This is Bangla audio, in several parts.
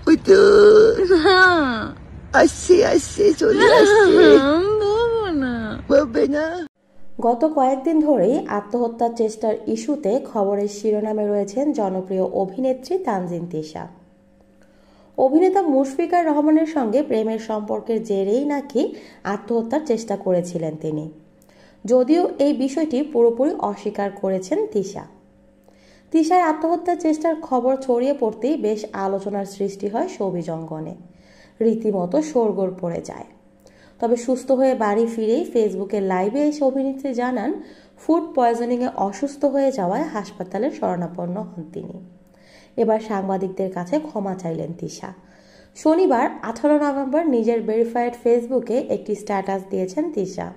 ওই তো আসছে আসছে চলে আসছে। বলবে না। গত কয়েকদিন ধরেই আত্মহত্যার চেষ্টার ইস্যুতে খবরের শিরোনামে রয়েছেন জনপ্রিয় অভিনেত্রী তানজিন তিশা। অভিনেতা মুশফিকুর রহমানের সঙ্গে প্রেমের সম্পর্কের জেরেই নাকি আত্মহত্যার চেষ্টা করেছিলেন তিনি, যদিও এই বিষয়টি পুরোপুরি অস্বীকার করেছেন তিশা। তিশার আত্মহত্যার চেষ্টার খবর ছড়িয়ে পড়তেই বেশ আলোচনার সৃষ্টি হয় শোবিজ অঙ্গনে, রীতিমতো শোরগোল পড়ে যায়। তবে সুস্থ হয়ে বাড়ি ফিরেই ফেসবুকে লাইভে এসে অভিনেত্রী জানান ফুড পয়জনিংয়ে অসুস্থ হয়ে যাওয়ায় হাসপাতালে শরণাপন্ন হন তিনি। এবার সাংবাদিকদের কাছে ক্ষমা চাইলেন তিশা। শনিবার 18 নভেম্বর নিজের ভেরিফাইড ফেসবুকে একটি স্ট্যাটাস দিয়েছেন তিশা।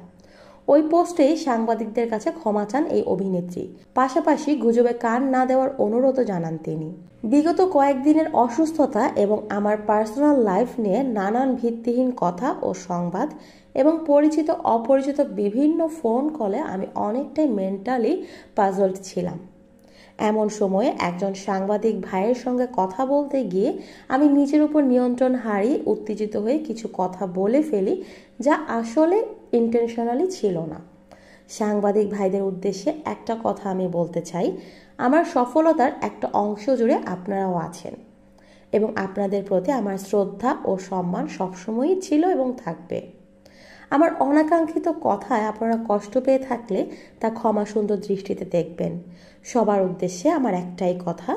ওই পোস্টেই সাংবাদিকদের কাছে ক্ষমা চান এই অভিনেত্রী, পাশাপাশি গুজবে কান না দেওয়ার অনুরোধও জানান তিনি। বিগত কয়েকদিনের অসুস্থতা এবং আমার পার্সোনাল লাইফ নিয়ে নানান ভিত্তিহীন কথা ও সংবাদ এবং পরিচিত অপরিচিত বিভিন্ন ফোন কলে আমি অনেকটাই মেন্টালি পাজলড ছিলাম। এমন সময়ে একজন সাংবাদিক ভাইয়ের সঙ্গে কথা বলতে গিয়ে আমি নিজের উপর নিয়ন্ত্রণ হারিয়ে উত্তেজিত হয়ে কিছু কথা বলে ফেলি, যা আসলে ইন্টেনশনালি ছিল না। সাংবাদিক ভাইদের উদ্দেশ্যে একটা কথা আমি বলতে চাই, আমার সফলতার একটা অংশ জুড়ে আপনারাও আছেন এবং আপনাদের প্রতি আমার শ্রদ্ধা ও সম্মান সবসময়ই ছিল এবং থাকবে। আমার অনাকাঙ্ক্ষিত কথায় আপনারা কষ্ট পেয়ে থাকলে তা ক্ষমা সুন্দর দৃষ্টিতে দেখবেন। সবার উদ্দেশ্যে আমার একটাই কথা,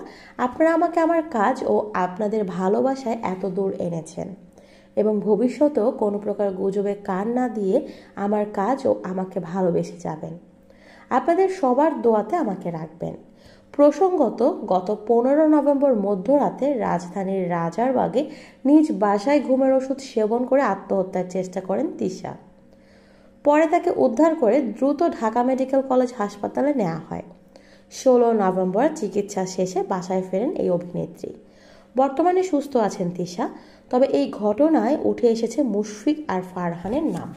আপনারা আমাকে আমার কাজ ও আপনাদের ভালোবাসায় এত দূর এনেছেন এবং ভবিষ্যতেও কোনো প্রকার গুজবে কান না দিয়ে আমার কাজ ও আমাকে ভালোবেসে যাবেন। আপনাদের সবার দোয়াতে আমাকে রাখবেন। প্রসঙ্গত, গত 15 নভেম্বর মধ্যরাতে রাজধানীর রাজারবাগে নিজ বাসায় ঘুমের ওষুধ সেবন করে আত্মহত্যার চেষ্টা করেন তিশা। পরে তাকে উদ্ধার করে দ্রুত ঢাকা মেডিকেল কলেজ হাসপাতালে নেওয়া হয়। 16 নভেম্বর চিকিৎসা শেষে বাসায় ফেরেন এই অভিনেত্রী। বর্তমানে সুস্থ আছেন তিশা, তবে এই ঘটনায় উঠে এসেছে মুশফিক আর ফারহানের নাম।